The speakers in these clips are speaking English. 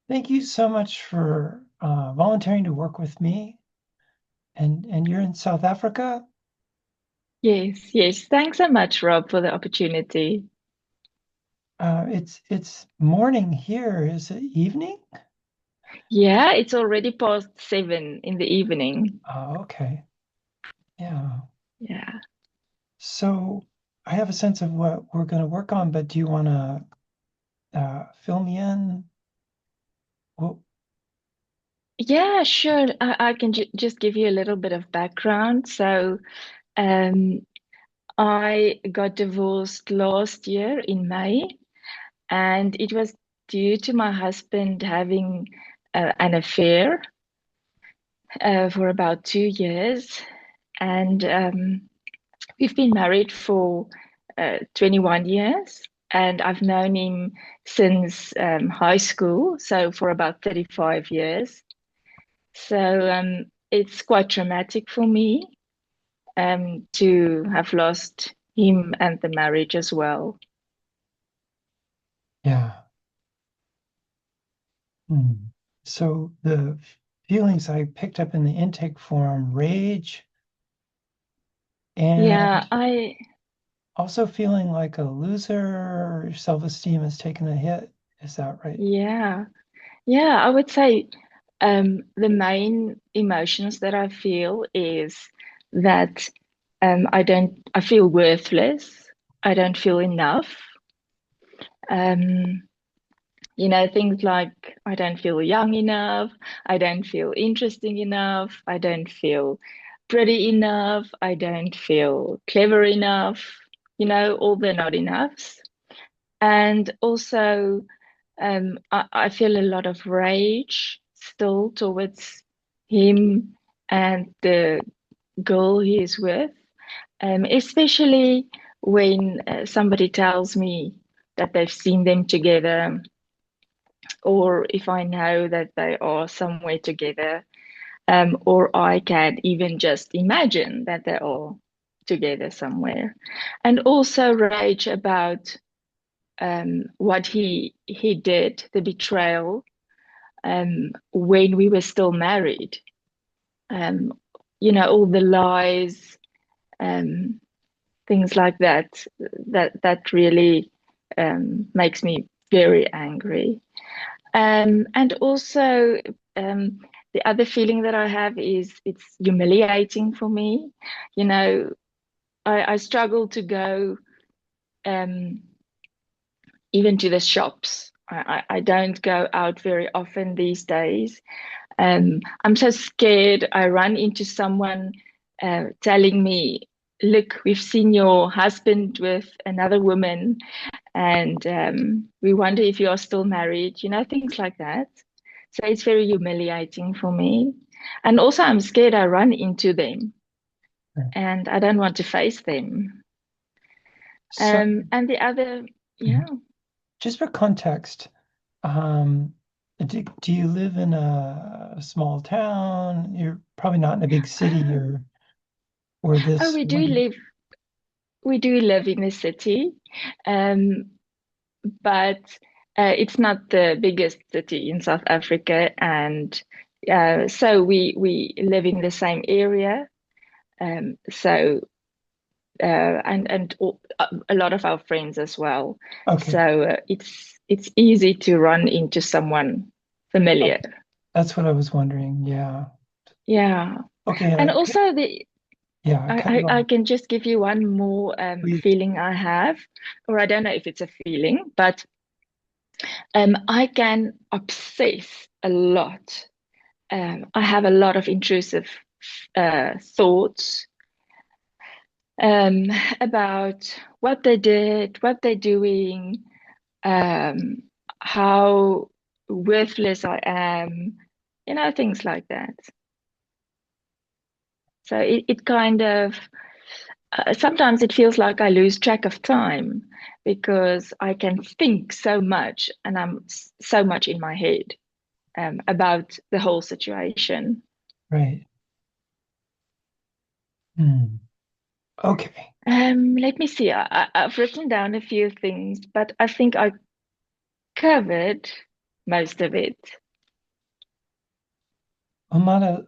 Thank you so much for volunteering to work with me. And you're in South Africa? Yes, yes. Thanks so much, Rob, for the opportunity. It's morning here. Is it evening? Yeah, it's already past 7 in the evening. Okay. Yeah. Yeah. So I have a sense of what we're going to work on, but do you want to fill me in? Well, Yeah, sure. I can ju just give you a little bit of background. So, um, I got divorced last year in May, and it was due to my husband having an affair for about 2 years. And we've been married for 21 years, and I've known him since high school, so for about 35 years. So it's quite traumatic for me to have lost him and the marriage as well. yeah. Hmm. So the feelings I picked up in the intake form, rage, Yeah, and also feeling like a loser, your self-esteem has taken a hit. Is that right? yeah, yeah, I would say the main emotions that I feel is that I feel worthless. I don't feel enough. Um, things like I don't feel young enough, I don't feel interesting enough, I don't feel pretty enough, I don't feel clever enough, all the not enoughs. And also, I feel a lot of rage still towards him and the girl he is with, especially when somebody tells me that they've seen them together, or if I know that they are somewhere together, or I can even just imagine that they are together somewhere. And also rage about what he did, the betrayal, when we were still married. Um, all the lies, um, things like that. That really makes me very angry. And also, um, the other feeling that I have is it's humiliating for me. You know, I struggle to go um, even to the shops. I don't go out very often these days. I'm so scared I run into someone telling me, look, we've seen your husband with another woman, and we wonder if you are still married, things like that. So it's very humiliating for me. And also, I'm scared I run into them and I don't want to face them. So, And the other, yeah. just for context, um, do you live in a small town? You're probably not in a big city Oh, or oh, this would. we do live in the city, um, but it's not the biggest city in South Africa, and so we live in the same area. So and a lot of our friends as well. Okay, So it's easy to run into someone familiar. that's what I was wondering. Yeah. Yeah, Okay, and and also the yeah, I cut you I off. can just give you one more Please. feeling I have, or I don't know if it's a feeling, but I can obsess a lot. I have a lot of intrusive thoughts um, about what they did, what they're doing, um, how worthless I am, things like that. So it kind of sometimes it feels like I lose track of time because I can think so much and I'm so much in my head about the whole situation. Right. Hmm. Okay. Let me see. I've written down a few things, but I think I covered most of it. Amanda,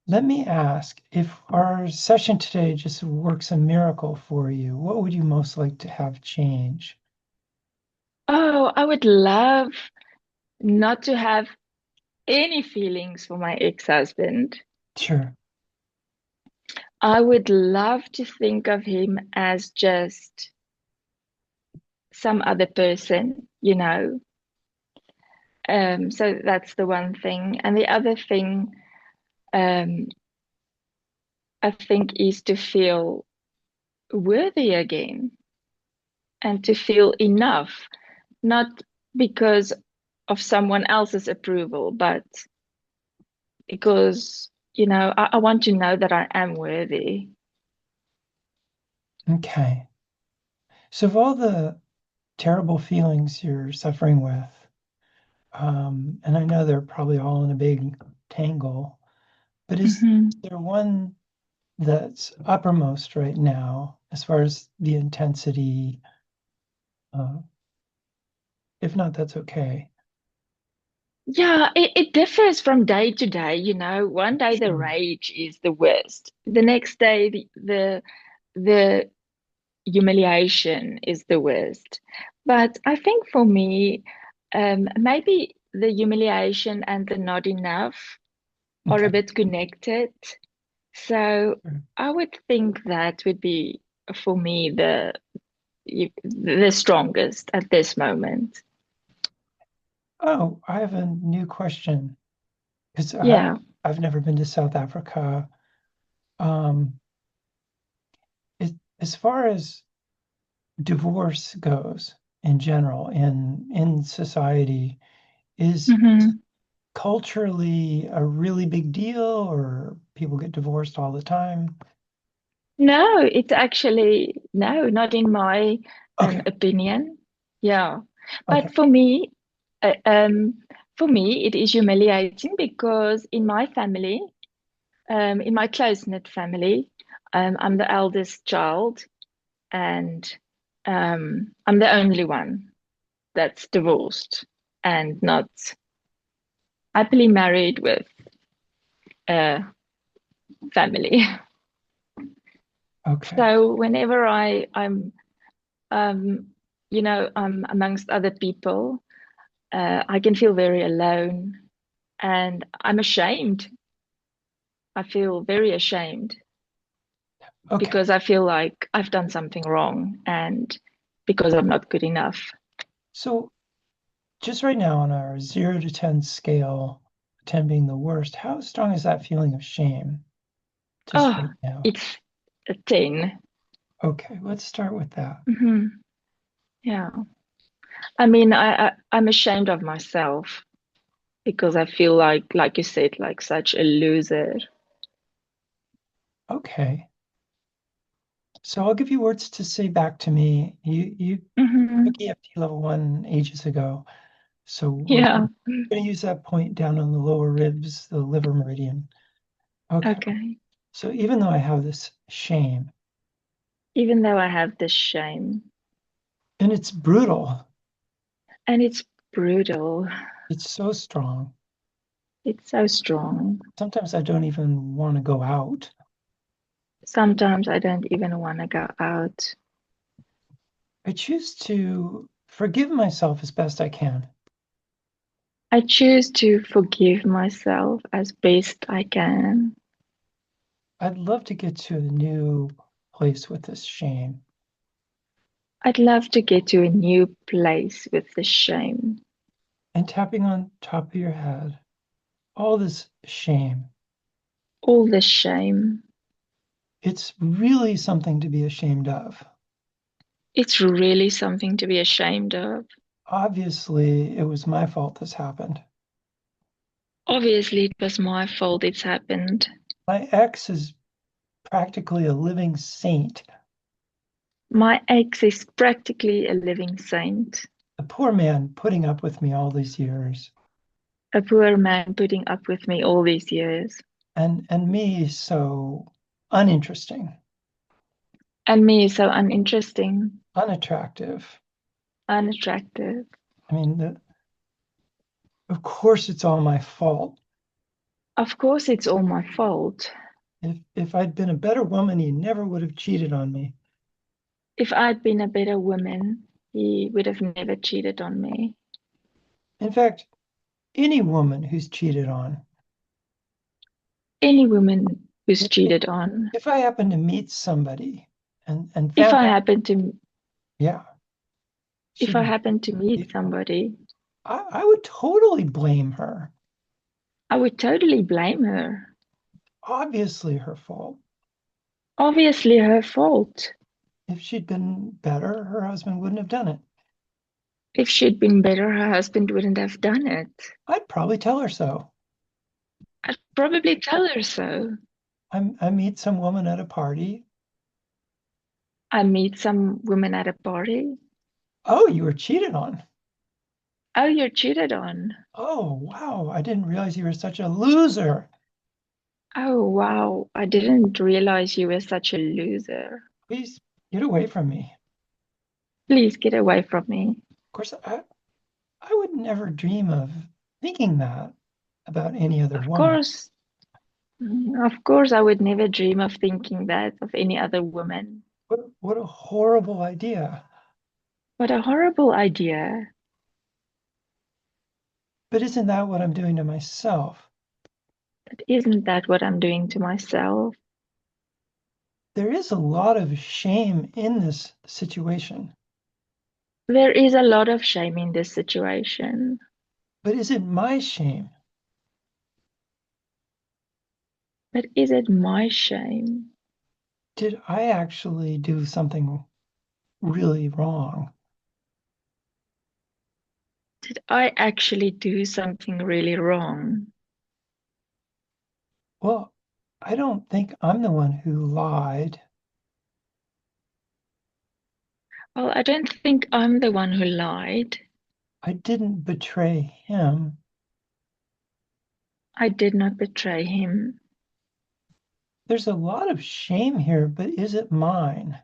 let me ask, if our session today just works a miracle for you, what would you most like to have change? Oh, I would love not to have any feelings for my ex-husband. Sure. I would love to think of him as just some other person, you know. So that's the one thing. And the other thing, um, I think, is to feel worthy again and to feel enough, not because of someone else's approval, but because, I want to know that I am worthy. Okay. So of all the terrible feelings you're suffering with, and I know they're probably all in a big tangle, but is Mhm. there one that's uppermost right now as far as the intensity? Uh, if not, that's okay. Yeah, it differs from day to day, you know. One day the Sure. rage is the worst. The next day the humiliation is the worst. But I think for me, maybe the humiliation and the not enough are a Okay. bit connected. So Sure. I would think that would be for me the strongest at this moment. Oh, I have a new question because Yeah. I've never been to South Africa. Um, as far as divorce goes in general in society, is Hmm. culturally a really big deal, or people get divorced all the time? No, it's actually no, not in my Okay. opinion. Yeah, Okay. but uh, um, for me, it is humiliating because in my close-knit family, I'm the eldest child, and I'm the only one that's divorced and not happily married with a family. Okay. So whenever um, I'm amongst other people, I can feel very alone and I'm ashamed. I feel very ashamed Okay. because I feel like I've done something wrong and because I'm not good enough. So just right now on our 0 to 10 scale, 10 being the worst, how strong is that feeling of shame just Oh, right now? it's a 10. Okay, let's start with that. Hmm. Yeah. I mean, I'm ashamed of myself because I feel like you said, like such a loser. Okay. So I'll give you words to say back to me. You took Hmm. EFT level one ages ago. So we're Yeah. going to use that point down on the lower ribs, the liver meridian. Okay. Okay. So even though I have this shame, Even though I have this shame and it's brutal, and it's brutal, it's so strong. it's so strong. Sometimes I don't even want to go out. Sometimes I don't even want to go out. I choose to forgive myself as best I can. I choose to forgive myself as best I can. I'd love to get to a new place with this shame. I'd love to get to a new place with the shame. And tapping on top of your head, all this shame. All the shame. It's really something to be ashamed of. It's really something to be ashamed of. Obviously, it was my fault this happened. Obviously, it was my fault it's happened. My ex is practically a living saint. My ex is practically a living saint, The poor man putting up with me all these years. a poor man putting up with me all these years, And me so uninteresting, and me so uninteresting, unattractive. unattractive. I mean, of course it's all my fault. Of course, it's all my fault. If I'd been a better woman, he never would have cheated on me. If I'd been a better woman, he would have never cheated on me. In fact, any woman who's cheated on, Any woman who's if, cheated on, if I happen to meet somebody and if found I out, happen to yeah, if I she'd, happen to meet somebody, I would totally blame her. I would totally blame her. Obviously her fault. Obviously her fault. If she'd been better, her husband wouldn't have done it. If she'd been better, her husband wouldn't have done it. I'd probably tell her so. I'd probably tell her so. I meet some woman at a party. I meet some woman at a party. Oh, you were cheated on. Oh, you're cheated on. Oh, wow. I didn't realize you were such a loser. Oh, wow. I didn't realize you were such a loser. Please get away from me. Please get away from me. Of course, I would never dream of thinking that about any other Of woman. course, of course, I would never dream of thinking that of any other woman. What a horrible idea. What a horrible idea. But isn't that what I'm doing to myself? But isn't that what I'm doing to myself? There is a lot of shame in this situation. There is a lot of shame in this situation. But is it my shame? But is it my shame? Did I actually do something really wrong? Did I actually do something really wrong? Well, I don't think I'm the one who lied. Well, I don't think I'm the one who lied. I didn't betray him. I did not betray him. There's a lot of shame here, but is it mine?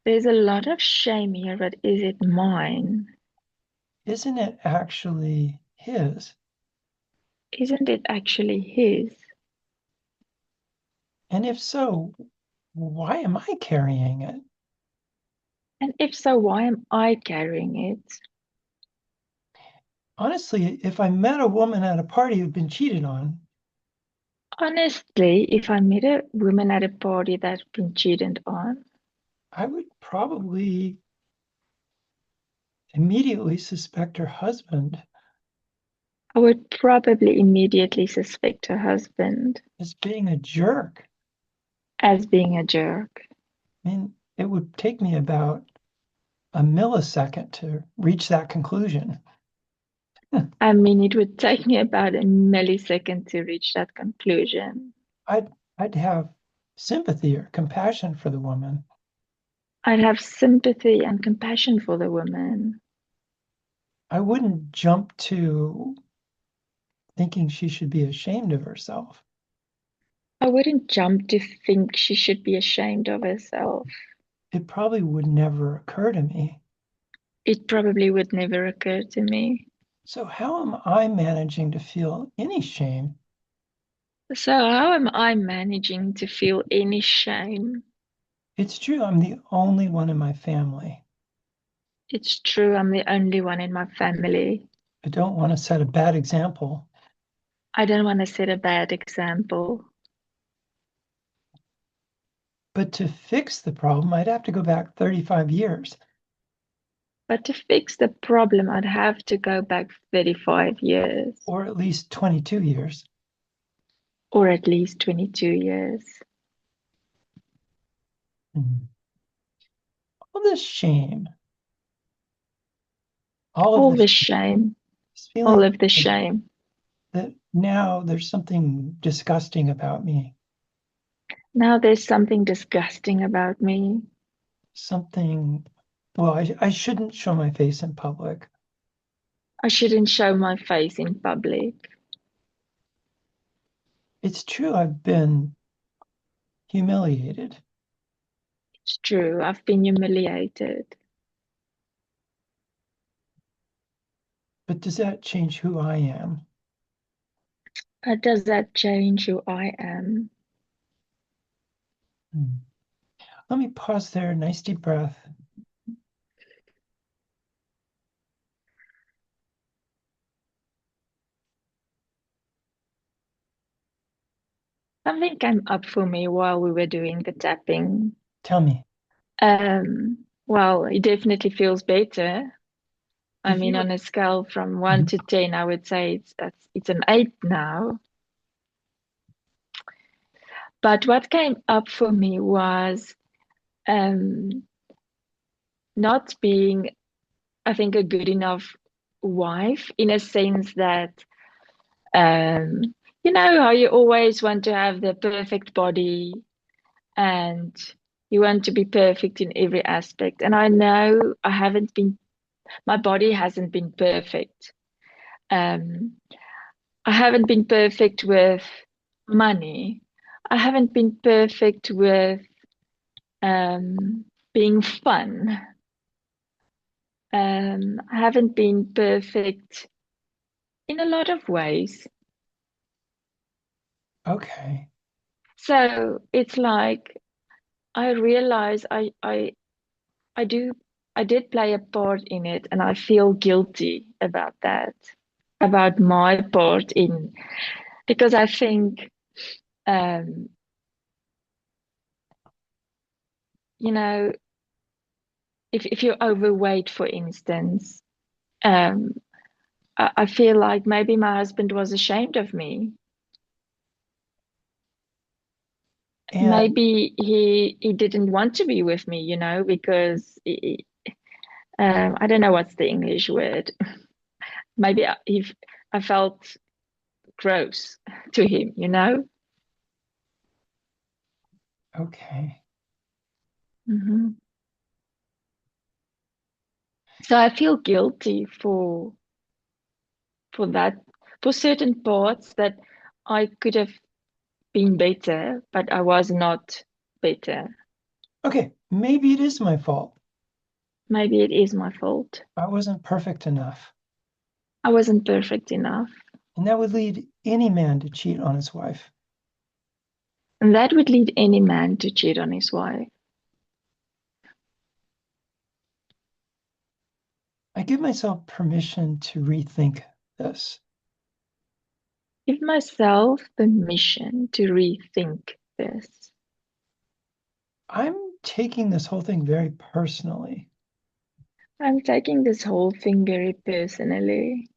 There's a lot of shame here, but is it mine? Isn't it actually his? Isn't it actually his? And if so, why am I carrying it? And if so, why am I carrying it? Honestly, if I met a woman at a party who'd been cheated on, Honestly, if I met a woman at a party that's been cheated on, I would probably immediately suspect her husband I would probably immediately suspect her husband as being a jerk. as being a jerk. I mean, it would take me about a millisecond to reach that conclusion. I mean, it would take me about a millisecond to reach that conclusion. I'd I'd have sympathy or compassion for the woman. I'd have sympathy and compassion for the woman. I wouldn't jump to thinking she should be ashamed of herself. I wouldn't jump to think she should be ashamed of herself. It probably would never occur to me. It probably would never occur to me. So how am I managing to feel any shame? So, how am I managing to feel any shame? It's true, I'm the only one in my family. It's true, I'm the only one in my family. I don't want to set a bad example, I don't want to set a bad example. but to fix the problem, I'd have to go back 35 years, But to fix the problem, I'd have to go back 35 years, or at least 22 years. or at least 22 years. Mhm. All this shame, all of All this, the shame, this all feeling of the shame. that now there's something disgusting about me, Now there's something disgusting about me. something, well, I shouldn't show my face in public. I shouldn't show my face in public. It's true, I've been humiliated. It's true, I've been humiliated. But does that change who I am? Does that change who I am? Hmm. Let me pause there. Nice deep breath. Something came up for me while we were doing the tapping. Tell me, Well, it definitely feels better. I if mean, you, on a scale from one Mhm. to 10, I would say it's an 8 now. But what came up for me was um, not being, I think, a good enough wife in a sense that, um, you know, how you always want to have the perfect body and you want to be perfect in every aspect. And I know I haven't been, my body hasn't been perfect. Um, I haven't been perfect with money. I haven't been perfect with being fun. I haven't been perfect in a lot of ways. okay, So it's like I realize I do I did play a part in it, and I feel guilty about that, about my part in because I think um, you know, if you're overweight, for instance, um, I feel like maybe my husband was ashamed of me. and Maybe he didn't want to be with me, because I don't know what's the English word. Maybe I felt gross to him. okay, Hmm. So I feel guilty for that, for certain parts that I could have been better, but I was not better. okay. Maybe it is my fault. Maybe it is my fault. I wasn't perfect enough, I wasn't perfect enough. and that would lead any man to cheat on his wife. And that would lead any man to cheat on his wife. I give myself permission to rethink this. Give myself permission to rethink this. I'm taking this whole thing very personally. I'm taking this whole thing very personally.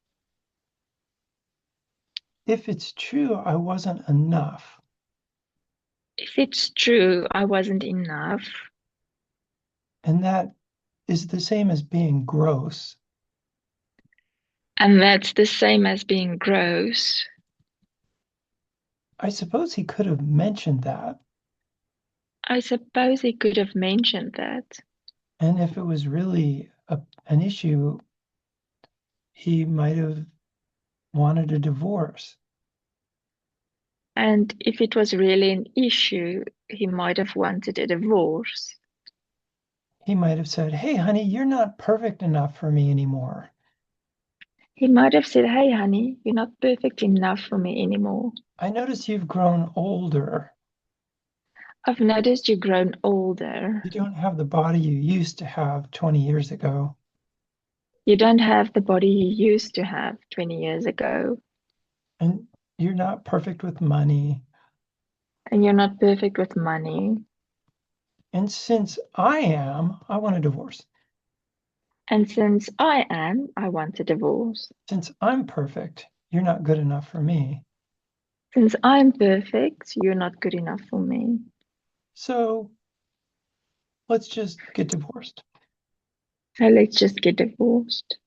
If it's true, I wasn't enough, If it's true, I wasn't enough, and that is the same as being gross. and that's the same as being gross, I suppose he could have mentioned that. I suppose he could have mentioned that. And if it was really an issue, he might have wanted a divorce. And if it was really an issue, he might have wanted a divorce. He might have said, "Hey, honey, you're not perfect enough for me anymore. He might have said, "Hey, honey, you're not perfect enough for me anymore. I notice you've grown older. I've noticed you've grown older. You don't have the body you used to have 20 years ago, You don't have the body you used to have 20 years ago, and you're not perfect with money. and you're not perfect with money. And since I am, I want a divorce. And since I am, I want a divorce. Since I'm perfect, you're not good enough for me. Since I'm perfect, you're not good enough for me. So let's just get divorced." So let's just get divorced."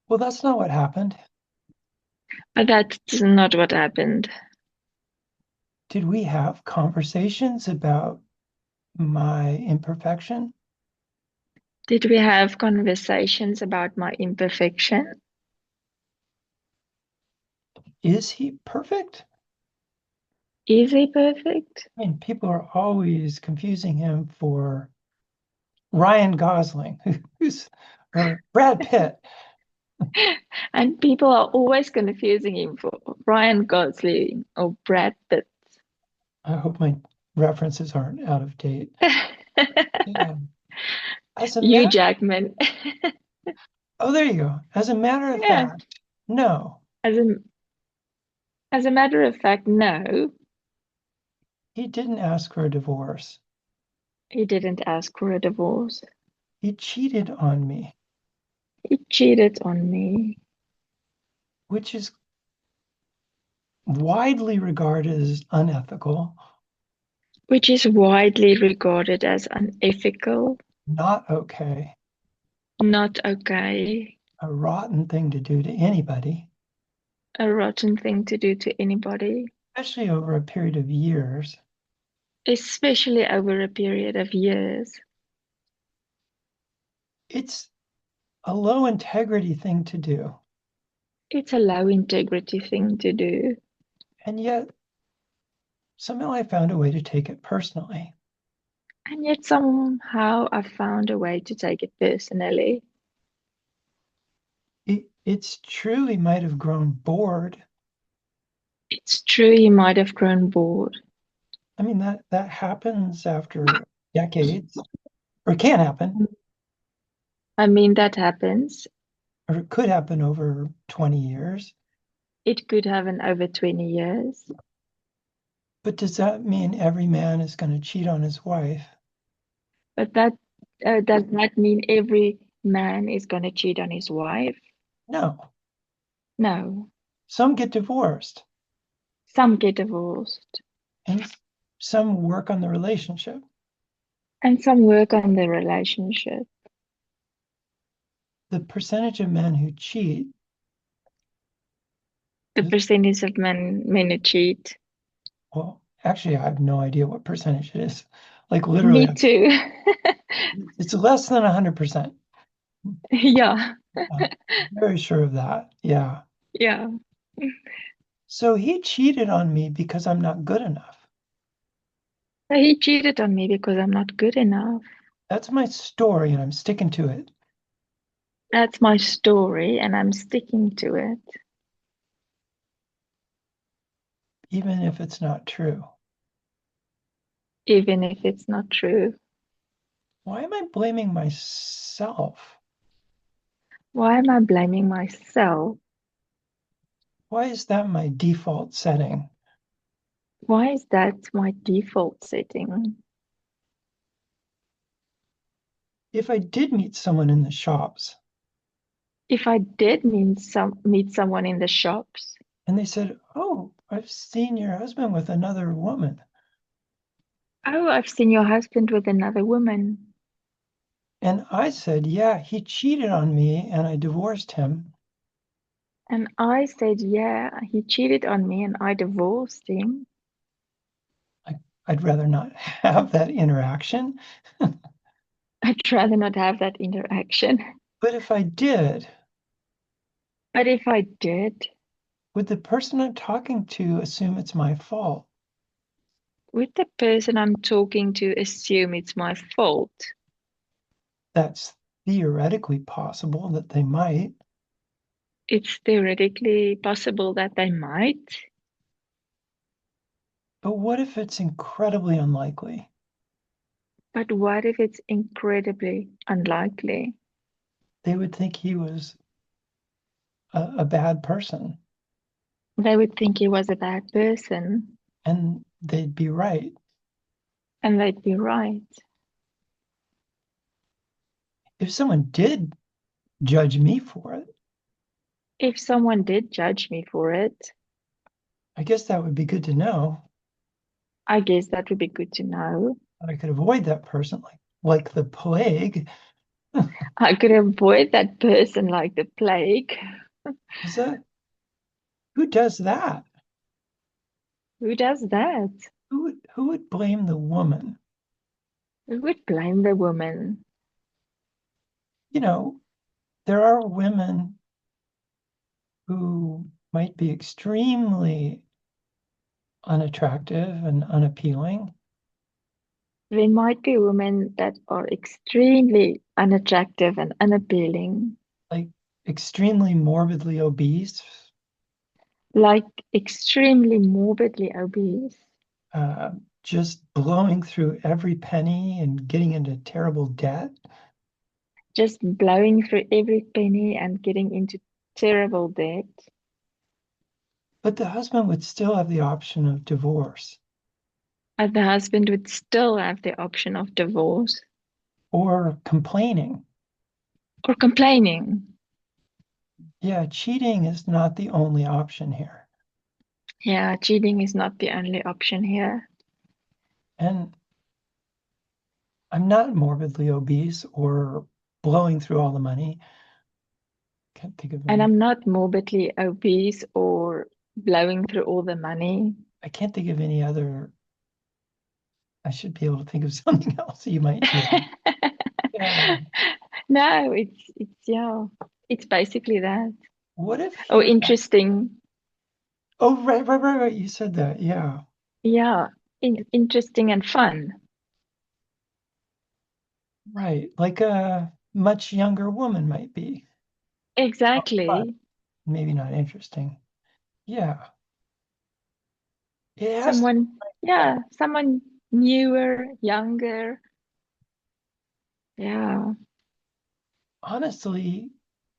Well, that's not what happened. But that's not what happened. Did we have conversations about my imperfection? Did we have conversations about my imperfection? Is he perfect? Is he perfect? I mean, people are always confusing him for Ryan Gosling, who's or Brad Pitt. And people are always confusing him for Ryan Gosling or Brad Pitt. I hope my references aren't out of date. Yeah. As a Hugh matter, Jackman. oh, there you go. As a matter of Yeah. fact, no, As a as a matter of fact, no, he didn't ask for a divorce. he didn't ask for a divorce. He cheated on me, He cheated on me, which is widely regarded as unethical, which is widely regarded as unethical, not okay, not okay, a rotten thing to do to anybody, a rotten thing to do to anybody, especially over a period of years. especially over a period of years. It's a low integrity thing to do. It's a low integrity thing to do. And yet, somehow I found a way to take it personally. And yet somehow I found a way to take it personally. It's true he might have grown bored. It's true you might have grown bored. I mean, that happens after decades, or it can happen, I mean, that happens. or it could happen over 20 years. It could happen over 20 years. But does that mean every man is going to cheat on his wife? But that does not mean every man is going to cheat on his wife. No. No. Some get divorced Some get divorced. and some work on the relationship. And some work on the relationship. The percentage of men who cheat The is, percentage of men who cheat. well, actually, I have no idea what percentage it is. Like literally, Me too. it's less than 100%. Yeah. I'm very sure of that. Yeah. Yeah. So he cheated on me because I'm not good enough. So he cheated on me because I'm not good enough. That's my story, and I'm sticking to it, That's my story, and I'm sticking to it, even if it's not true. even if it's not true. Why am I blaming myself? Why am I blaming myself? Why is that my default setting? Why is that my default setting? If I did meet someone in the shops If I did meet someone in the shops, and they said, "Oh, I've seen your husband with another woman," oh, I've seen your husband with another woman. and I said, "Yeah, he cheated on me and I divorced him," And I said, yeah, he cheated on me and I divorced him. I, I'd rather not have that interaction. I'd rather not have that interaction. But if I did, But if I did, would the person I'm talking to assume it's my fault? would the person I'm talking to assume it's my fault? That's theoretically possible that they might. It's theoretically possible that they might. But what if it's incredibly unlikely? But what if it's incredibly unlikely? They would think he was a bad person, They would think he was a bad person, and they'd be right. and they'd be right. If someone did judge me for it, If someone did judge me for it, I guess that would be good to know. I guess that would be good to know. That I could avoid that person like the plague. I could avoid that person like the plague. Is that who does that? Who does that? Who would blame the woman? Who would blame the woman? You know, there are women who might be extremely unattractive and unappealing, There might be women that are extremely unattractive and unappealing, like extremely morbidly obese, like extremely morbidly obese, uh, just blowing through every penny and getting into terrible debt. just blowing through every penny and getting into terrible debt. But the husband would still have the option of divorce And the husband would still have the option of divorce or complaining. or complaining. Yeah, cheating is not the only option here. Yeah, cheating is not the only option here. And I'm not morbidly obese or blowing through all the money. Can't think of And any. I'm not morbidly obese or blowing through all the money. I can't think of any other. I should be able to think of something else you might do. Yeah. No, it's yeah, it's basically that. What if Oh, you? interesting. Oh, right. You said that. Yeah. Yeah, interesting and fun. Right. Like a much younger woman might be, but Exactly. maybe not interesting. Yeah. It has to. Someone, yeah, someone newer, younger. Yeah. Honestly,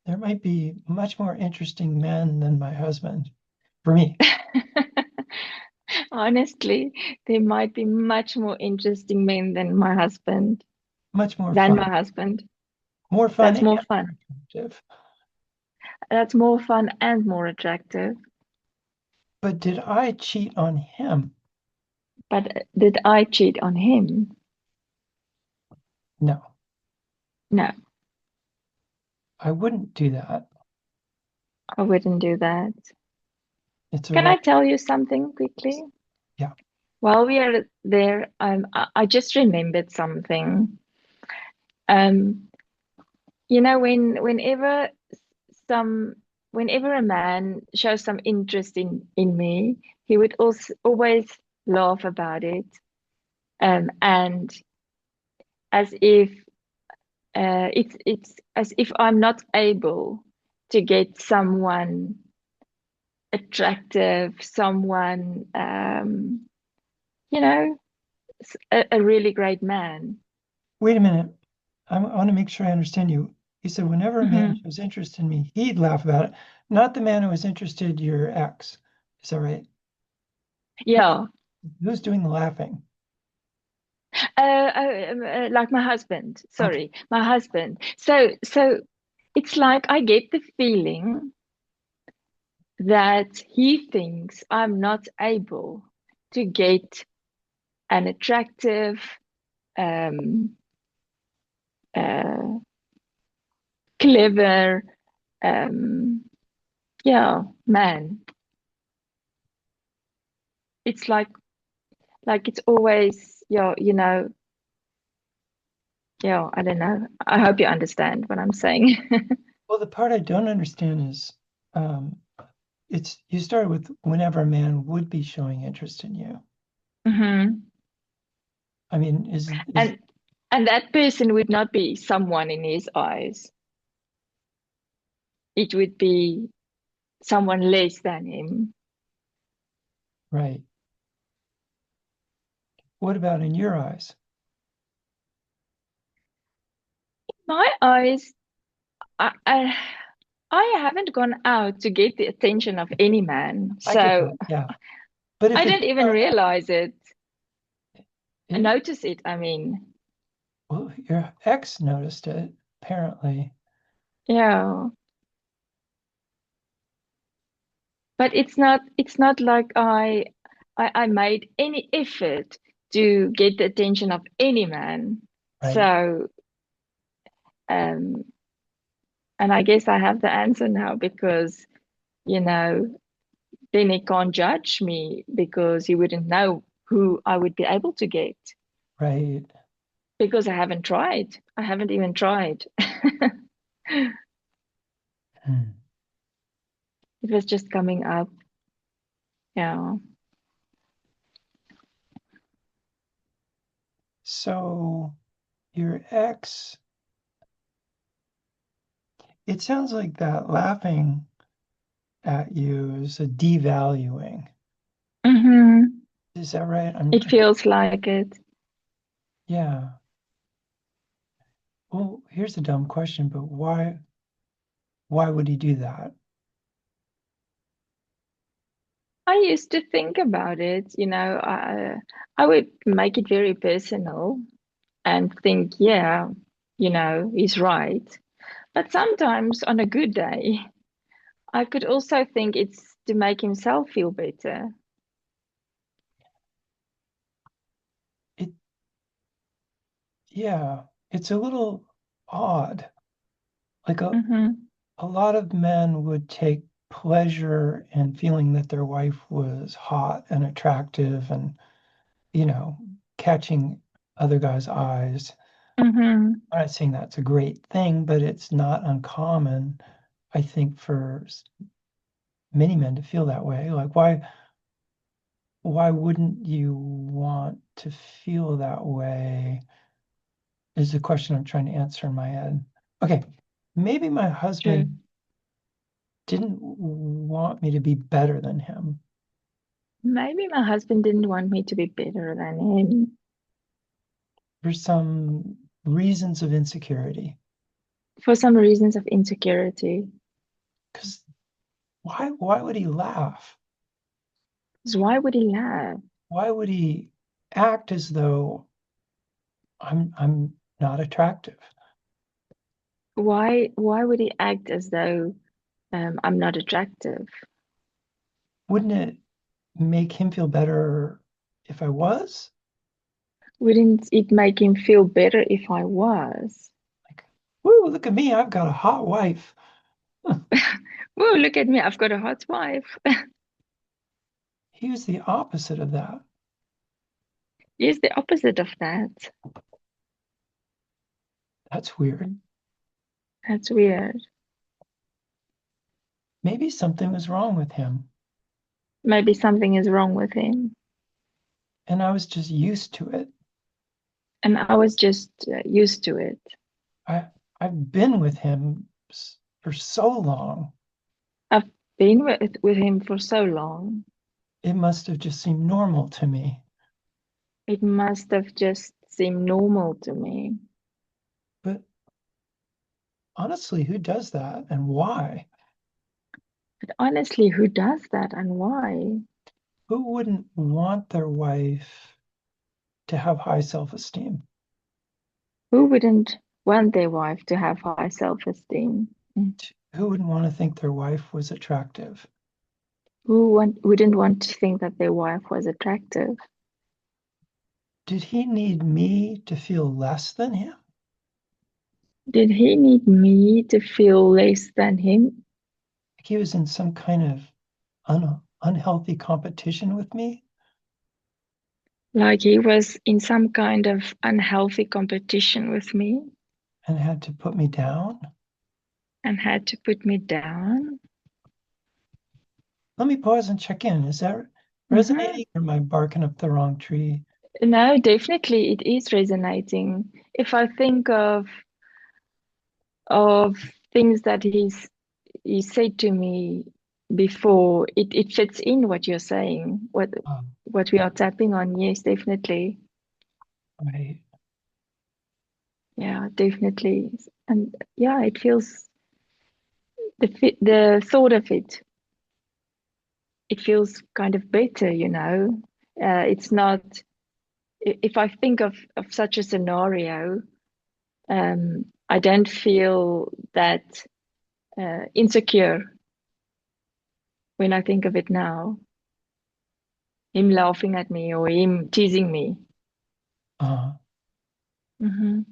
there might be much more interesting men than my husband for me. Honestly, there might be much more interesting men Much more than my fun. husband. More fun That's and more more fun. attractive. That's more fun and more attractive. But did I cheat on him? But did I cheat on him? No, No, I wouldn't do that. I wouldn't do that. It's a Can right. I tell you something quickly? Yeah. While we are there, I just remembered something. Um, some, whenever a man shows some interest in me, he would also always laugh about it, and as if it's as if I'm not able to get someone attractive, someone you know, a really great man. Wait a minute. I want to make sure I understand you. You said whenever a man Hmm. shows interest in me, he'd laugh about it. Not the man who was interested, your ex. Is that right? Who, Yeah, who's doing the laughing? like my husband. Okay. Sorry, my husband. So it's like I get the feeling that he thinks I'm not able to get an attractive, um, uh, clever, um, yeah, man. It's like it's always, yeah, yeah, I don't know. I hope you understand what I'm saying. Well, the part I don't understand is um, it's you started with whenever a man would be showing interest in you. Hmm. I mean, is And and that person would not be someone in his eyes. It would be someone less than him. right. What about in your eyes? My eyes, I haven't gone out to get the attention of any man, I get so that, yeah. But I if it didn't even turned out, realize it, it, notice it. I mean, well, your ex noticed it, apparently, yeah, but it's not like I made any effort to get the attention of any man. right? So, um, and I guess I have the answer now because, you know, then he can't judge me because he wouldn't know who I would be able to get Right. because I haven't tried. I haven't even tried. Hmm. It was just coming up. Yeah. So your ex, it sounds like that laughing at you is a devaluing. Hmm. Is that right? It feels like it. Yeah. Well, here's a dumb question, but why would he do that? I used to think about it, I would make it very personal and think, yeah, he's right. But sometimes on a good day, I could also think it's to make himself feel better. It yeah, it's a little odd. Like Hmm. a lot of men would take pleasure in feeling that their wife was hot and attractive and, you know, catching other guys' eyes. Hmm. I'm not saying that's a great thing, but it's not uncommon, I think, for many men to feel that way. Like why wouldn't you want to feel that way is the question I'm trying to answer in my head. Okay, maybe my True. husband didn't want me to be better than him Maybe my husband didn't want me to be better than him for some reasons of insecurity. for some reasons of insecurity. Because why would he laugh? So why would he laugh? Why would he act as though I'm not attractive? Why would he act as though I'm not attractive? Wouldn't it make him feel better if I was? Wouldn't it make him feel better if I was? Like, woo, look at me, I've got a hot wife. Oh, look at me, I've got a hot wife. He was the opposite of that. He's the opposite of that. That's weird. That's weird. Maybe something was wrong with him, Maybe something is wrong with him. and I was just used to it. And I was just used to it. I I've been with him for so long. I've been with him for so long. It must have just seemed normal to me. It must have just seemed normal to me. But honestly, who does that and why? But honestly, who does that and why? Who wouldn't want their wife to have high self-esteem? Who wouldn't want their wife to have high self-esteem? Who wouldn't want to think their wife was attractive? Wouldn't want to think that their wife was attractive? Did he need me to feel less than him? Did he need me to feel less than him? Like he was in some kind of unhealthy competition with me Like he was in some kind of unhealthy competition with me and had to put me down? and had to put me down? Let me pause and check in. Is that Hmm. resonating or am I barking up the wrong tree? No, definitely it is resonating. If I think of things that he said to me before, it fits in what you're saying, what we are tapping on. Yes, definitely. Right. Yeah, definitely. And yeah, it feels the thought of it feels kind of better, It's not if I think of such a scenario, I don't feel that insecure when I think of it now. Him laughing at me or him teasing me. Uh, Hmm.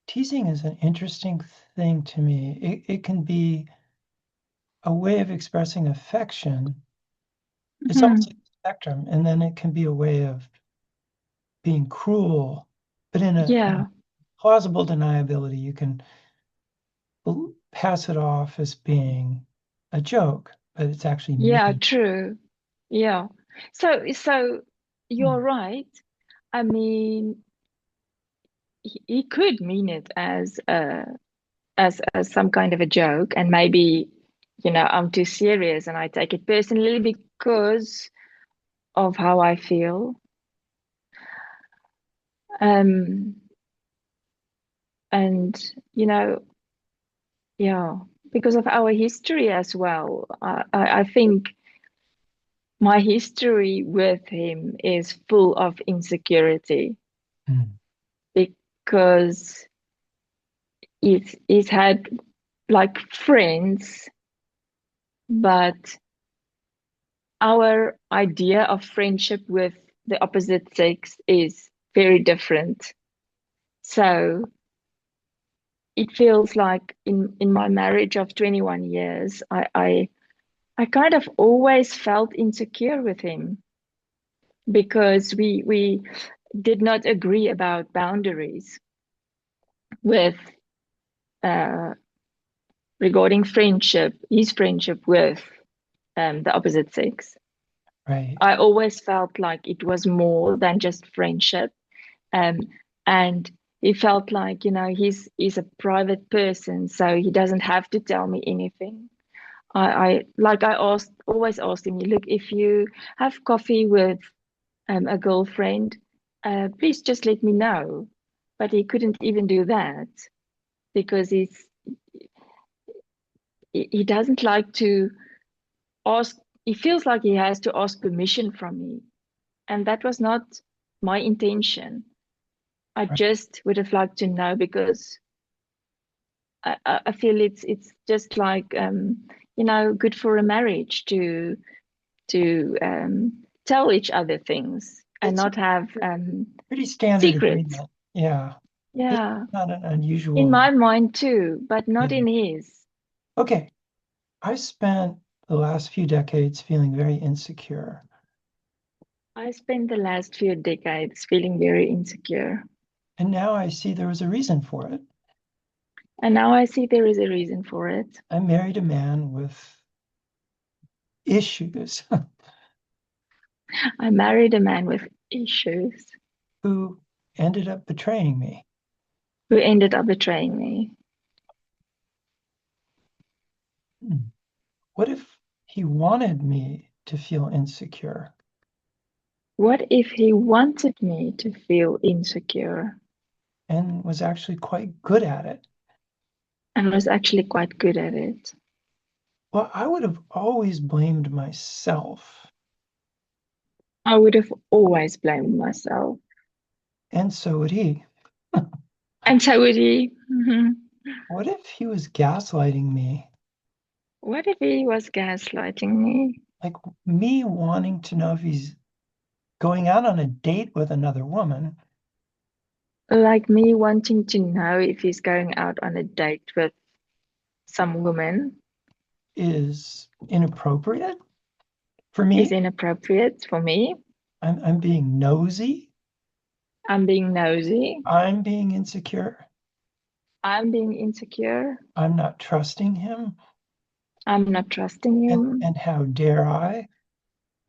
Teasing is an interesting thing to me. It can be a way of expressing affection. It's almost Hmm. like a spectrum, and then it can be a way of being cruel, but in a Yeah, plausible deniability. You can pass it off as being a joke, but it's actually yeah, mean. true. Yeah. So you're Hmm. right. I mean, he could mean it as as some kind of a joke, and maybe, I'm too serious and I take it personally because of how I feel. Um, and you know, yeah, because of our history as well. I think my history with him is full of insecurity Mm. because he's had like friends, but our idea of friendship with the opposite sex is very different. So it feels like in my marriage of 21 years, I kind of always felt insecure with him because we did not agree about boundaries with uh, regarding friendship, his friendship with the opposite sex. Right. I always felt like it was more than just friendship. Um, and he felt like, he's a private person, so he doesn't have to tell me anything. I always asked him, look, if you have coffee with a girlfriend, please just let me know. But he couldn't even do that because he doesn't like to ask. He feels like he has to ask permission from me, and that was not my intention. I Right. just would have liked to know because I feel it's just like good for a marriage to tell each other things and It's a not have pretty standard secrets. agreement. Yeah. It's Yeah, not an in unusual. my mind too, but not Yeah. in his. Okay. I spent the last few decades feeling very insecure. I spent the last few decades feeling very insecure, And now I see there was a reason for it. and now I see there is a reason for it. I married a man with issues I married a man with issues who ended up betraying me. who ended up betraying me. Hmm. What if he wanted me to feel insecure What if he wanted me to feel insecure and was actually quite good at it? and was actually quite good at it? Well, I would have always blamed myself. I would have always blamed myself. And so would he. And so would he. What if he was gaslighting me? What if he was gaslighting me? Like me wanting to know if he's going out on a date with another woman Like me wanting to know if he's going out on a date with some woman is inappropriate for is me. inappropriate for me. I'm being nosy. I'm being nosy. I'm being insecure. I'm being insecure. I'm not trusting him. I'm not trusting him. And how dare I?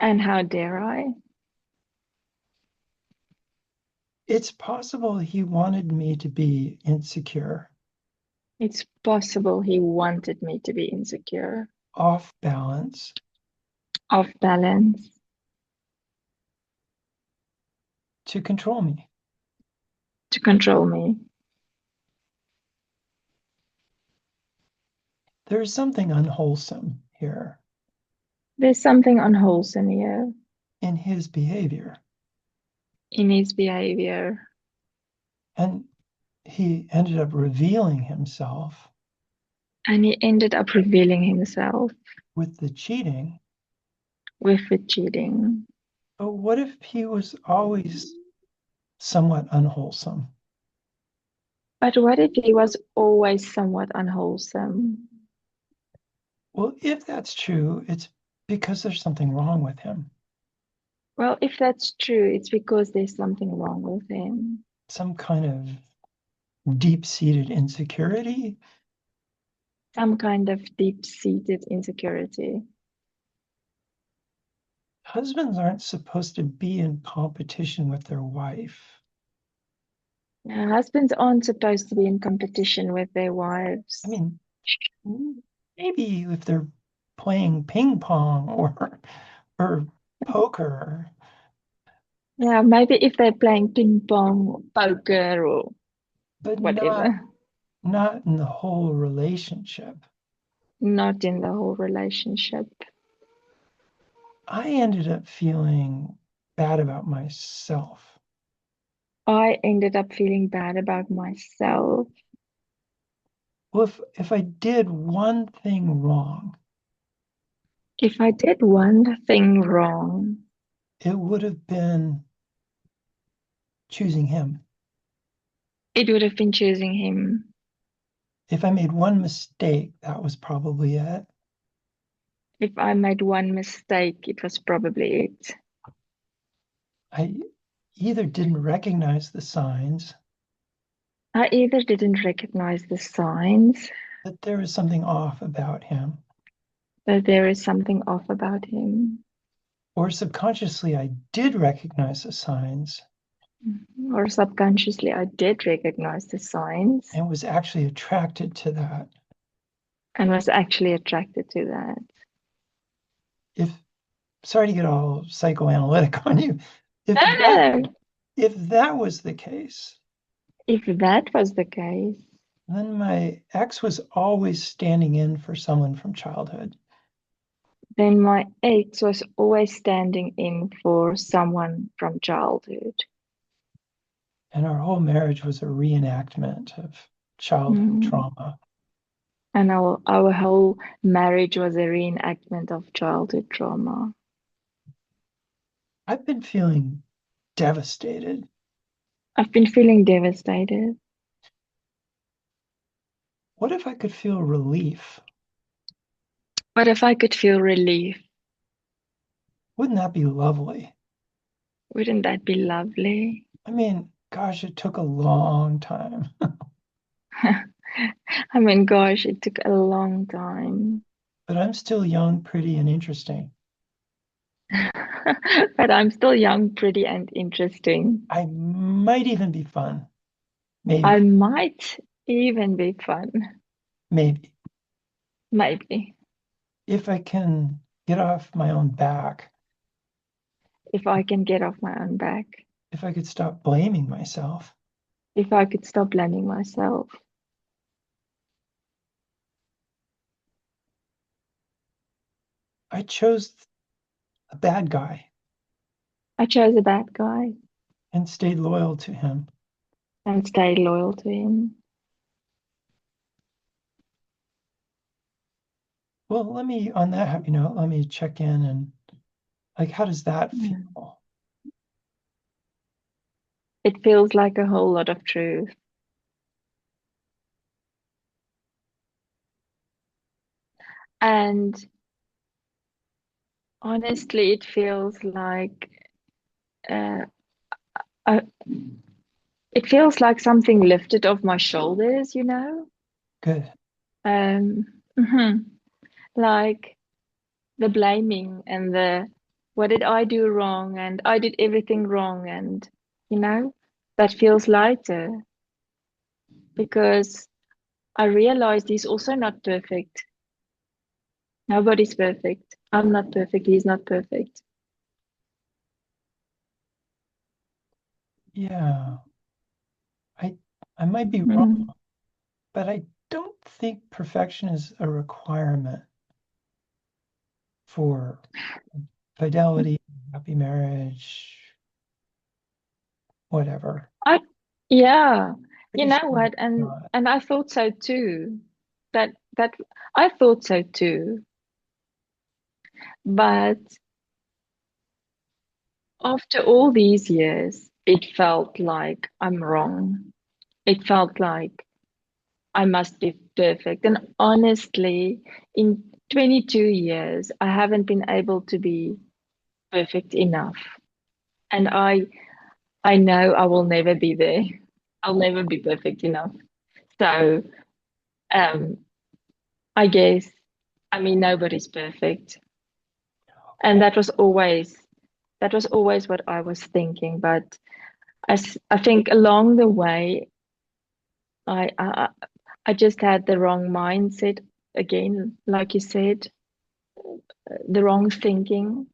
And how dare I? It's possible he wanted me to be insecure, It's possible he wanted me to be insecure, off balance, off balance, to control me. to control me. There's something unwholesome here There's something unwholesome here in his behavior. in his behavior. And he ended up revealing himself And he ended up revealing himself with the cheating. with the cheating. But what if he was always somewhat unwholesome? But what if he was always somewhat unwholesome? Well, if that's true, it's because there's something wrong with him, Well, if that's true, it's because there's something wrong with him. some kind of deep-seated insecurity. Some kind of deep-seated insecurity. Husbands aren't supposed to be in competition with their wife. Husbands aren't supposed to be in competition with their I wives. mean, maybe if they're playing ping pong or poker, Yeah, maybe if they're playing ping pong, poker, or but whatever, not in the whole relationship. not in the whole relationship. I ended up feeling bad about myself. I ended up feeling bad about myself. Well, if I did one thing wrong, If I did one thing wrong, it would have been choosing him. it would have been choosing him. If I made one mistake, that was probably it. If I made one mistake, it was probably it. I either didn't recognize the signs I either didn't recognize the signs that there was something off about him, that there is something off about him, or subconsciously I did recognize the signs or subconsciously I did recognize the signs and was actually attracted to that. and was actually attracted to that. If sorry to get all psychoanalytic on you, if No, that no, no. if that was the case, If that was the case, then my ex was always standing in for someone from childhood, then my ex was always standing in for someone from childhood. and our whole marriage was a reenactment of childhood Mm. trauma. And our whole marriage was a reenactment of childhood trauma. I've been feeling devastated. I've been feeling devastated. What if I could feel relief? But if I could feel relief, Wouldn't that be lovely? wouldn't that be lovely? I mean, gosh, it took a long time, I mean, gosh, it took a long time. but I'm still young, pretty, and interesting. But I'm still young, pretty, and interesting. I might even be fun. I Maybe, might even be fun. maybe. Maybe. If I can get off my own back, If I can get off my own back. if I could stop blaming myself. If I could stop blaming myself. I chose a bad guy I chose a bad guy and stayed loyal to him. and stayed loyal to him. Well, on that happy note, let me check in and like, how does that Mm. feel? It feels like a whole lot of truth. And honestly, it feels like uh, uh, it feels like something lifted off my shoulders, you know? Good. Um, mhm. Like the blaming and the what did I do wrong and I did everything wrong and you know, that feels lighter because I realized he's also not perfect. Nobody's perfect. I'm not perfect. He's not perfect. Yeah, I I might be wrong, Mm. but I don't think perfection is a requirement for fidelity, happy marriage, whatever. I, yeah, you Pretty know sure what? it's not. And I thought so too. That I thought so too. But after all these years, it felt like I'm wrong. It felt like I must be perfect. And honestly, in 22 years, I haven't been able to be perfect enough. And I know I will never be there. I'll never be perfect enough. So, um, I guess, I mean, nobody's perfect. And Well, that was always what I was thinking. But I think along the way, I, I I just had the wrong mindset again, like you said, the wrong thinking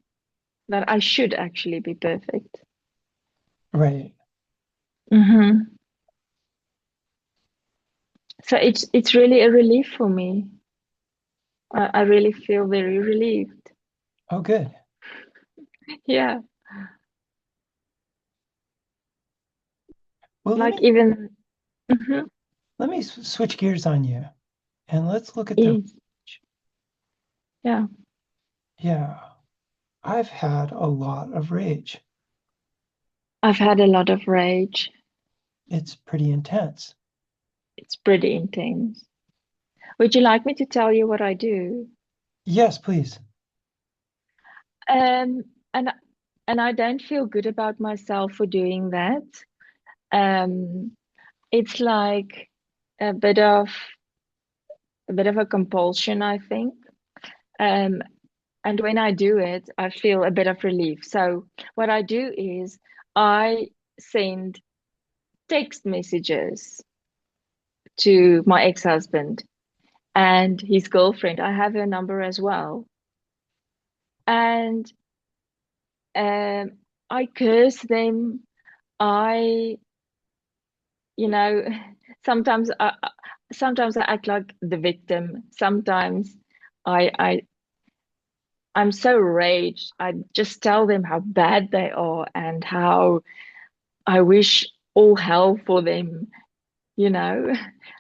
that I should actually be perfect. Right. Hmm. So it's really a relief for me. I really feel very relieved. Oh, good. Yeah, Well, like even mhm, let me switch gears on you and let's look at the yes, yeah. yeah. I've had a lot of rage. I've had a lot of rage. It's pretty intense. It's pretty intense. Would you like me to tell you what I do? Yes, please. Um, and and I don't feel good about myself for doing that. Um, it's like a bit of a bit of a compulsion, I think. Um, and when I do it, I feel a bit of relief. So what I do is I send text messages to my ex-husband and his girlfriend. I have her number as well. And um, I curse them. I, you know, sometimes sometimes I act like the victim. Sometimes I I'm so raged. I just tell them how bad they are and how I wish all hell for them, you know.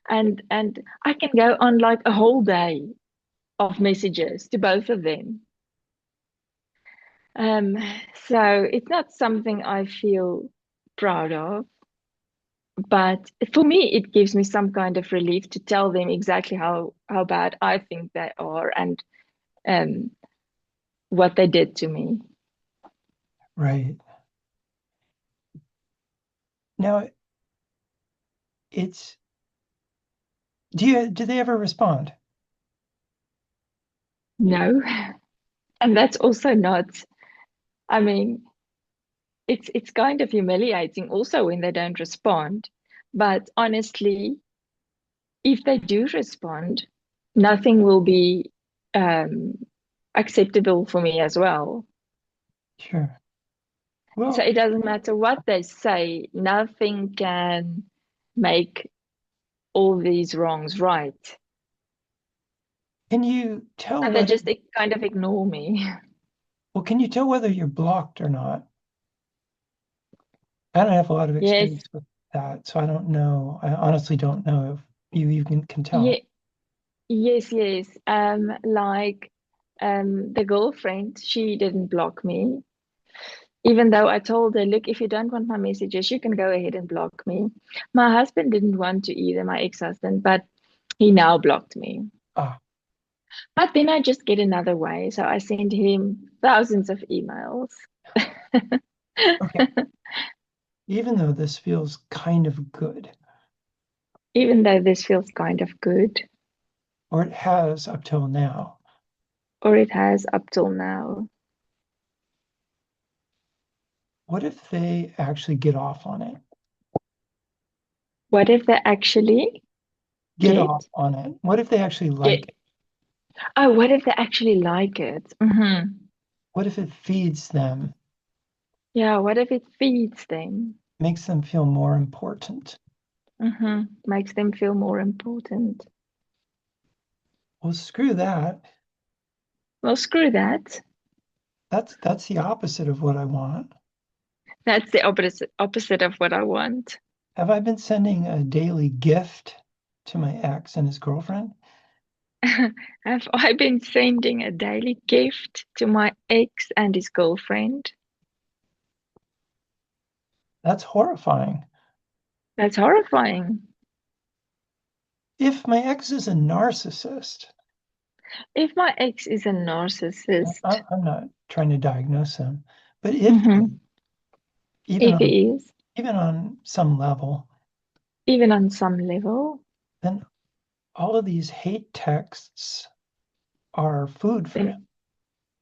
And I can go on like a whole day of messages to both of them. Um, so it's not something I feel proud of, but for me, it gives me some kind of relief to tell them exactly how bad I think they are and um what they did to me. Right. Now, it's do they ever respond? No, and that's also not. I mean, it's kind of humiliating also when they don't respond. But honestly, if they do respond, nothing will be um, acceptable for me as well. Sure. So Well, it doesn't matter what they say, nothing can make all these wrongs right. can you tell And they whether just kind of ignore me. can you tell whether you're blocked or not? I don't have a lot of Yes, experience with that, so I don't know. I honestly don't know if you even can yeah, tell. yes. Like the girlfriend, she didn't block me. Even though I told her, look, if you don't want my messages, you can go ahead and block me. My husband didn't want to either, my ex-husband, but he now blocked me. Ah, But then I just get another way. So I send him thousands of emails. okay. Even though this feels kind of good, Even though this feels kind of good, or it has up till now, or it has up till now. what if they actually get off on it? What if they actually Get off get on it. What if they actually like get it? oh, what if they actually like it? What if it feeds them, Yeah, what if it feeds them? makes them feel more important? Makes them feel more important. Well, screw that. Well, screw that. That's the opposite of what I want. That's the opposite of what I want. Have I been sending a daily gift to my ex and his girlfriend? Have I been sending a daily gift to my ex and his girlfriend? That's horrifying. That's horrifying. If my ex is a narcissist, If my ex is a narcissist, I'm not trying to diagnose him, but if mhm, even if on he is, even on some level, even on some level, then all of these hate texts are food for him.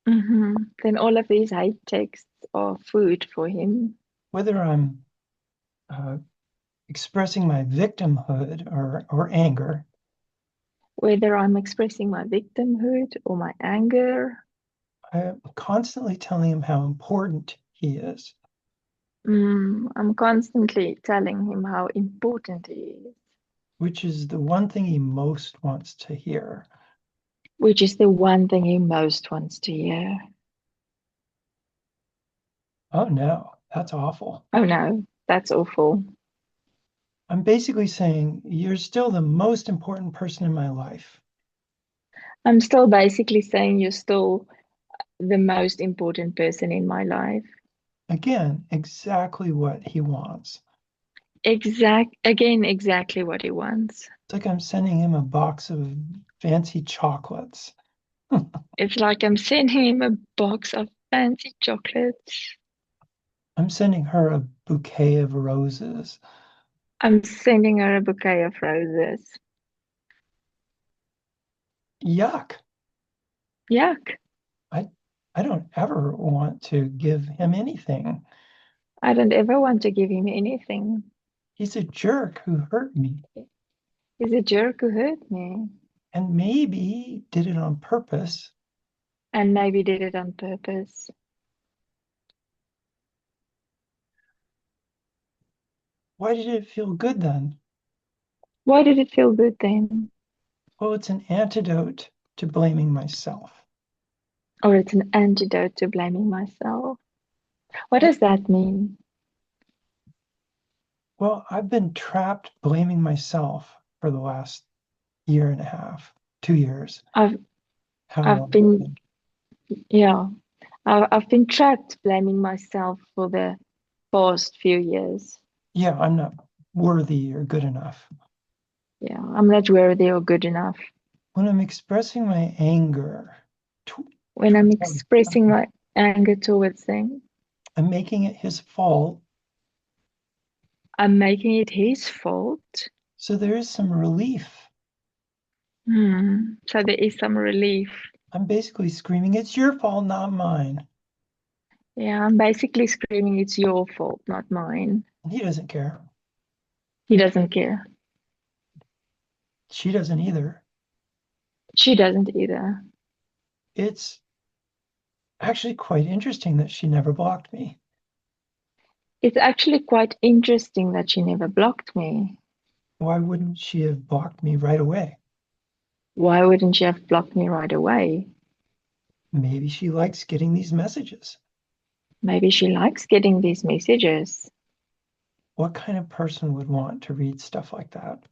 then then all of these hate texts are food for him. Whether I'm uh, expressing my victimhood or anger. Whether I'm expressing my victimhood or my anger. I'm constantly telling him how important he is, I'm constantly telling him how important he is, which is the one thing he most wants to hear. which is the one thing he most wants to hear. Oh no, that's awful. Oh no, that's awful. I'm basically saying you're still the most important person in my life. I'm still basically saying you're still the most important person in my life. Again, exactly what he wants. Exactly what he wants. It's like I'm sending him a box of fancy chocolates. It's like I'm sending him a box of fancy chocolates. I'm sending her a bouquet of roses. I'm sending her a bouquet of roses. Yuck. Yuck. I I don't ever want to give him anything. I don't ever want to give him anything. He's a jerk who hurt me He's a jerk who hurt me and maybe did it on purpose. and maybe did it on purpose. Why did it feel good then? Why did it feel good then? Well, it's an antidote to blaming myself. Or it's an antidote to blaming myself. What It, does that mean? well, I've been trapped blaming myself for the last year and a half, 2 years, I've however I've long it's been been. yeah, I've been trapped blaming myself for the past few years. Yeah, I'm not worthy or good enough. Yeah, I'm not worthy or good enough. When I'm expressing my anger to, When I'm towards expressing him, my anger towards them, I'm making it his fault. I'm making it his fault. So there is some relief. So there is some relief. I'm basically screaming, it's your fault, not mine. Yeah, I'm basically screaming, it's your fault, not mine. And he doesn't care. He doesn't care. She doesn't either. She doesn't either. It's actually quite interesting that she never blocked me. It's actually quite interesting that she never blocked me. Why wouldn't she have blocked me right away? Why wouldn't she have blocked me right away? Maybe she likes getting these messages. Maybe she likes getting these messages. What kind of person would want to read stuff like that?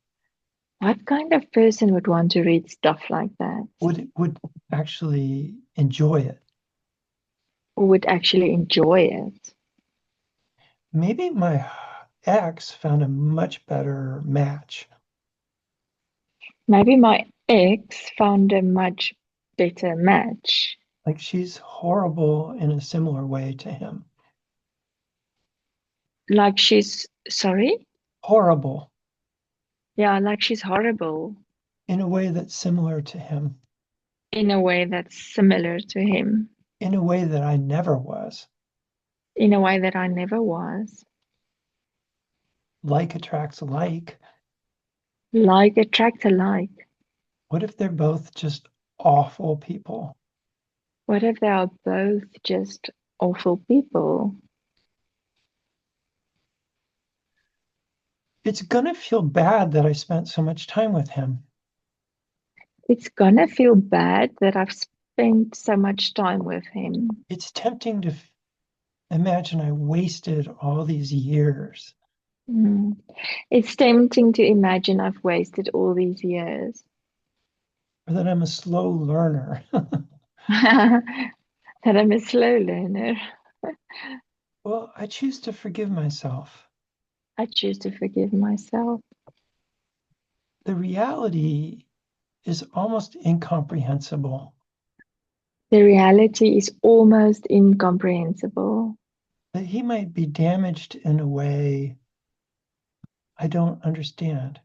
What kind of person would want to read stuff like that? Would actually enjoy it? Or would actually enjoy it? Maybe my ex found a much better match. Maybe my ex found a much better match. Like she's horrible in a similar way to him. Like she's, sorry? Horrible Yeah, like she's horrible in a way that's similar to him, in a way that's similar to him, in a way that I never was. in a way that I never was. Like attracts like. Like attract alike. What if they're both just awful people? What if they are both just awful people? It's gonna feel bad that I spent so much time with him. It's gonna feel bad that I've spent so much time with him. It's tempting to imagine I wasted all these years, Mm. It's tempting to imagine I've wasted all these years. or that I'm a slow learner. That I'm a slow learner. Well, I choose to forgive myself. I choose to forgive myself. The reality is almost incomprehensible The reality is almost incomprehensible. that he might be damaged in a way I don't understand.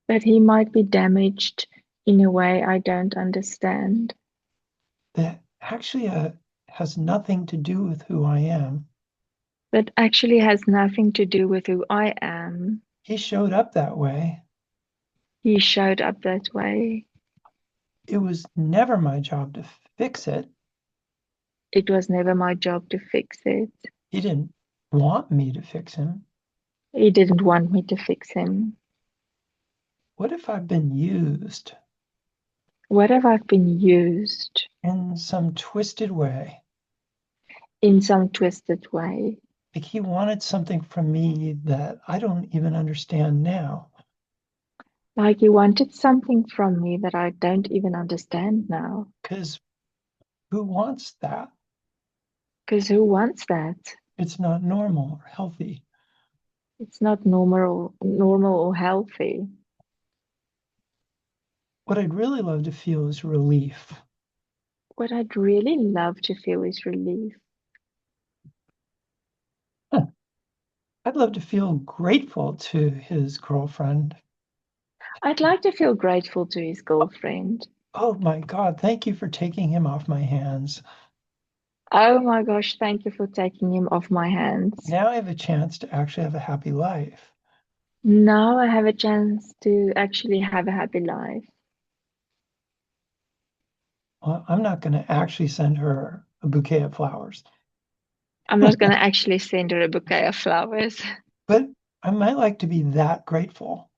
That he might be damaged in a way I don't understand. That actually has nothing to do with who I am. That actually has nothing to do with who I am. He showed up that way. He showed up that way. It was never my job to fix it. It was never my job to fix it. He didn't want me to fix him. He didn't want me to fix him. What if I've been used What if I've been used in some twisted way? in some twisted way? Like he wanted something from me that I don't even understand now. Like he wanted something from me that I don't even understand now. Because who wants that? Because who wants that? It's not normal or healthy. It's not normal or healthy. What I'd really love to feel is relief. What I'd really love to feel is relief. Huh. I'd love to feel grateful to his girlfriend. I'd like to feel grateful to his girlfriend. Oh my God, thank you for taking him off my hands. Oh my gosh, thank you for taking him off my hands. Now I have a chance to actually have a happy life. Now I have a chance to actually have a happy life. Well, I'm not going to actually send her a bouquet of flowers, I'm not going to actually send her a bouquet of flowers, but I might like to be that grateful.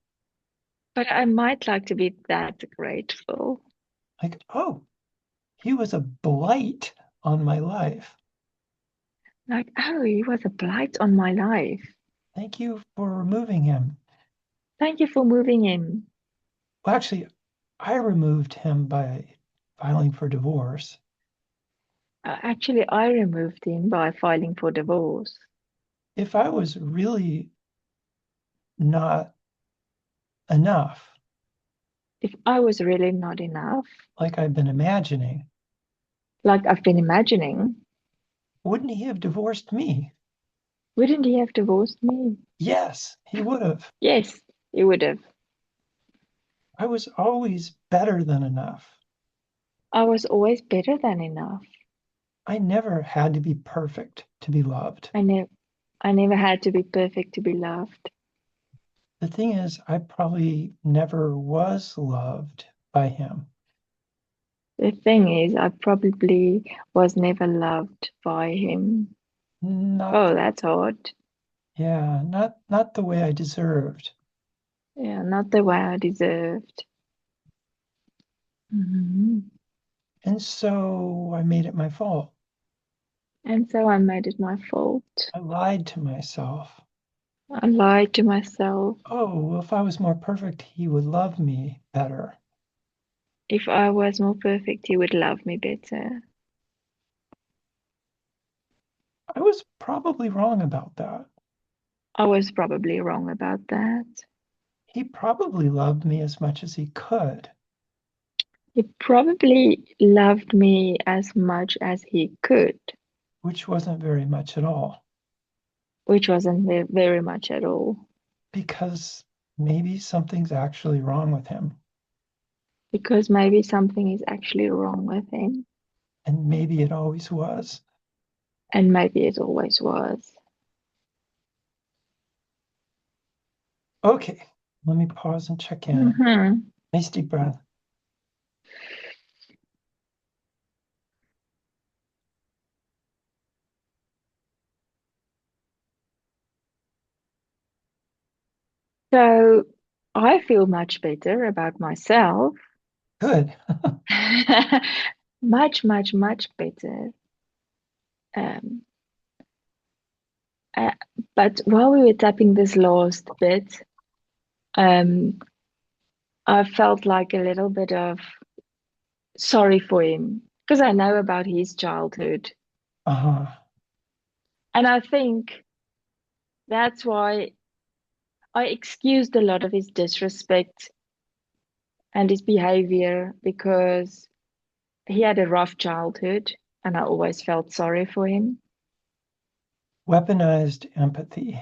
but I might like to be that grateful. Like, oh, he was a blight on my life. Like, oh, he was a blight on my life. Thank you for removing him. Thank you for moving him. Well, actually, I removed him by filing for divorce. Actually, I removed him by filing for divorce. If I was really not enough, If I was really not enough, like I've been imagining, like I've been imagining, wouldn't he have divorced me? wouldn't he have divorced me? Yes, he would have. Yes, he would have. I was always better than enough. I was always better than enough. I never had to be perfect to be loved. I never I never had to be perfect to be loved. The thing is, I probably never was loved by him. The thing is, I probably was never loved by him. Not, Oh, that's hard. yeah, not the way I deserved. Yeah, not the way I deserved. Mhm. And so I made it my fault. And so I made it my fault. I lied to myself. I lied to myself. Oh, well, if I was more perfect, he would love me better. If I was more perfect, he would love me better. I was probably wrong about that. I was probably wrong about that. He probably loved me as much as he could, He probably loved me as much as he could, which wasn't very much at all, which wasn't very much at all, because maybe something's actually wrong with him, because maybe something is actually wrong with him, and maybe it always was. and maybe it always was. Okay, let me pause and check in. Hmm. Nice deep breath. So I feel much better about myself. Good. Much, much, much better. Um, uh, but while we were tapping this last bit, um, I felt like a little bit of sorry for him because I know about his childhood. Uh-huh. And I think that's why I excused a lot of his disrespect and his behavior because he had a rough childhood and I always felt sorry for him. Weaponized empathy,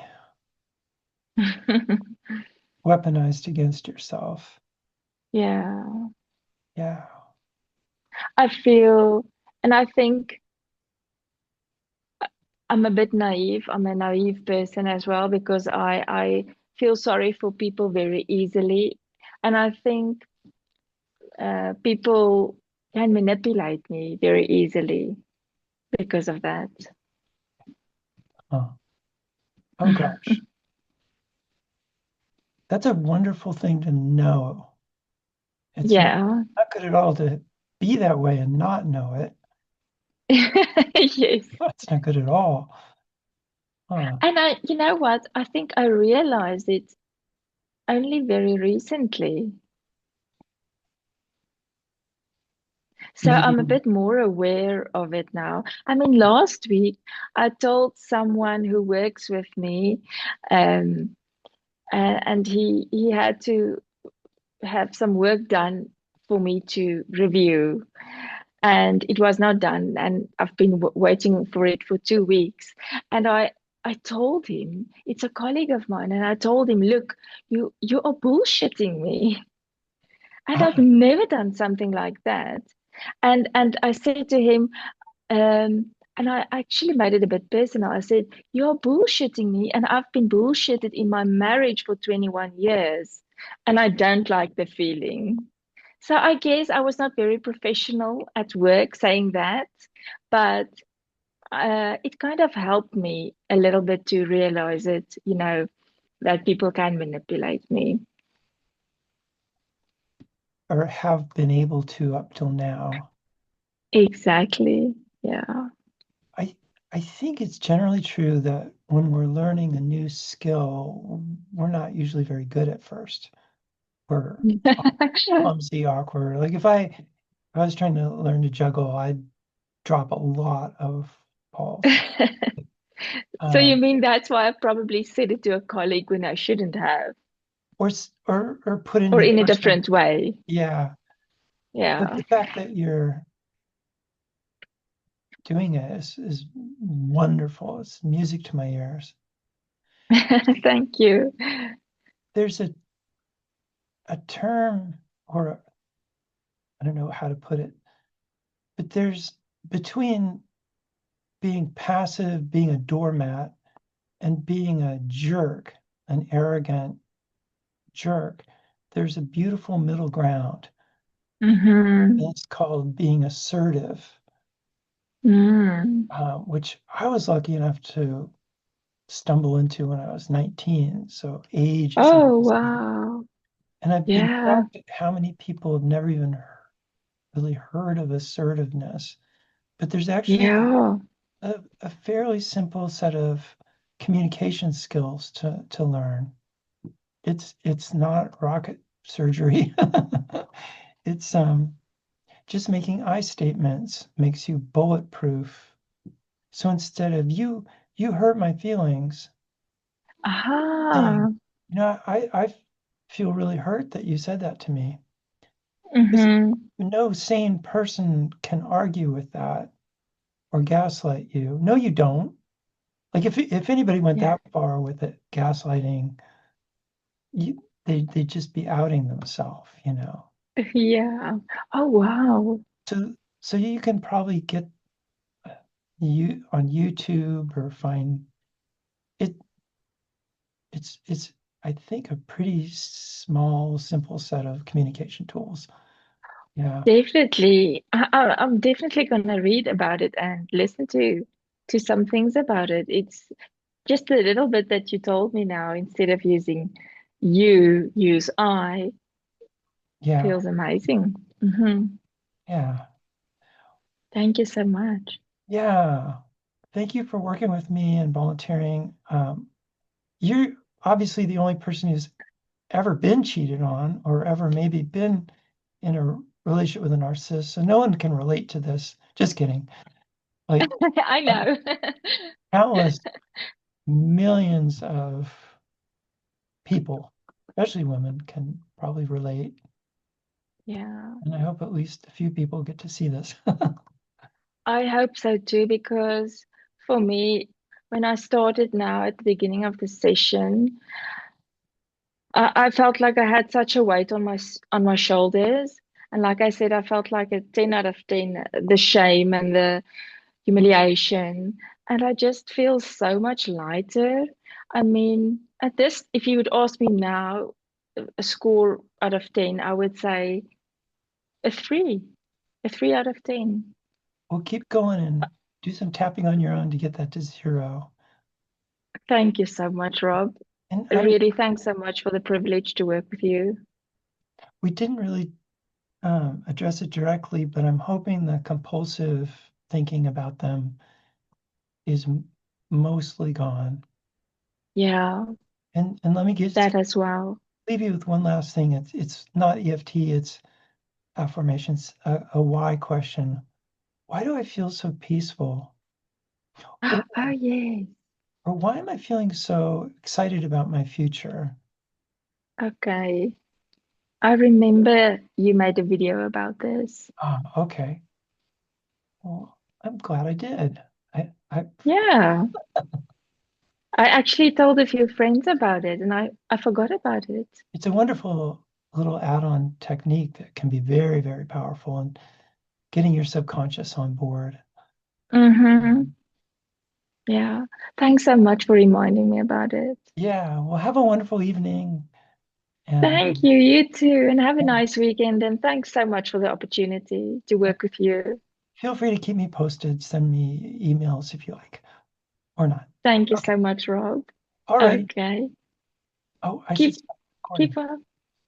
weaponized against yourself. Yeah, Yeah. I feel, and I think I'm a bit naive. I'm a naive person as well because I feel sorry for people very easily. And I think people can manipulate me very easily because of that. Oh, oh gosh, that's a wonderful thing to know. It's Yeah. not good at all to be that way and not know it. Yes. That's not good at all. Huh. And you know what? I think I realized it only very recently. So I'm a Maybe, bit more aware of it now. I mean, last week I told someone who works with me, um, and he had to have some work done for me to review, and it was not done, and I've been waiting for it for 2 weeks, and I told him it's a colleague of mine, and I told him, look, you are bullshitting me, and I've oh, never done something like that, and I said to him. And I actually made it a bit personal. I said, you're bullshitting me, and I've been bullshitted in my marriage for 21 years, and I don't like the feeling. So I guess I was not very professional at work saying that, but it kind of helped me a little bit to realize it, that people can manipulate me. or have been able to up till now. Exactly. Yeah. I I think it's generally true that when we're learning a new skill, we're not usually very good at first. We're clumsy, awkward. Like if I was trying to learn to juggle, I'd drop a lot of balls. So you Um, mean that's why I probably said it to a colleague when I shouldn't have, or put or into in a person. different way? Yeah, but Yeah. the fact that you're doing it is wonderful. It's music to my ears. Thank you. There's a term, or I don't know how to put it, but there's between being passive, being a doormat, and being a jerk, an arrogant jerk, there's a beautiful middle ground. And Mm-hmm. it's called being assertive, Mm. which I was lucky enough to stumble into when I was 19. So age is Oh, amazing. wow. And I've been Yeah. shocked at how many people have never even really heard of assertiveness. But there's actually Yeah. a fairly simple set of communication skills to learn. It's not rocket surgery. It's just making I statements makes you bulletproof. So instead of you hurt my feelings, saying, Aha. I feel really hurt that you said that to me. Because Mm-hmm. no sane person can argue with that or gaslight you. No, you don't. Like if anybody went Yeah. that far with it, gaslighting, they'd just be outing themselves, you know. Yeah. Oh, wow. So you can probably get you on YouTube or find it. It's I think a pretty small, simple set of communication tools. Yeah, Definitely. I'm definitely gonna read about it and listen to some things about it. It's just a little bit that you told me now, instead of using you, use I, yeah, feels amazing. yeah, Thank you so much. yeah. Thank you for working with me and volunteering. You're obviously the only person who's ever been cheated on or ever maybe been in a relationship with a narcissist, so no one can relate to this. Just kidding. Like I know. countless millions of people, especially women, can probably relate. Yeah, And I hope at least a few people get to see this. I hope so too, because for me, when I started now at the beginning of the session, I felt like I had such a weight on on my shoulders. And like I said, I felt like a 10 out of 10, the shame and the humiliation. And I just feel so much lighter. I mean, at this, if you would ask me now, a score out of 10, I would say a three, a 3 out of 10. Well, keep going and do some tapping on your own to get that to 0. Thank you so much, Rob. And Really, thanks so much for the privilege to work with you. we didn't really address it directly, but I'm hoping the compulsive thinking about them is mostly gone. Yeah, And let me just that as well. leave you with one last thing. It's not EFT, it's affirmations. A why question. Why do I feel so peaceful? Or, Oh, yes. or why am I feeling so excited about my future? Okay. I remember you made a video about this. Ah, okay. Well, I'm glad I did. I Yeah. I actually told a few friends about it and I forgot about it. it's a wonderful little add-on technique that can be very, very powerful in getting your subconscious on board. Mm-hmm. Yeah. Thanks so much for reminding me about it. Yeah, well, have a wonderful evening and Thank you. You too. And have a nice weekend. And thanks so much for the opportunity to work with you. feel free to keep me posted. Send me emails if you like or not. Thank you Okay. so much, Rob. All righty. Okay. Oh, I should Keep stop recording. keep up.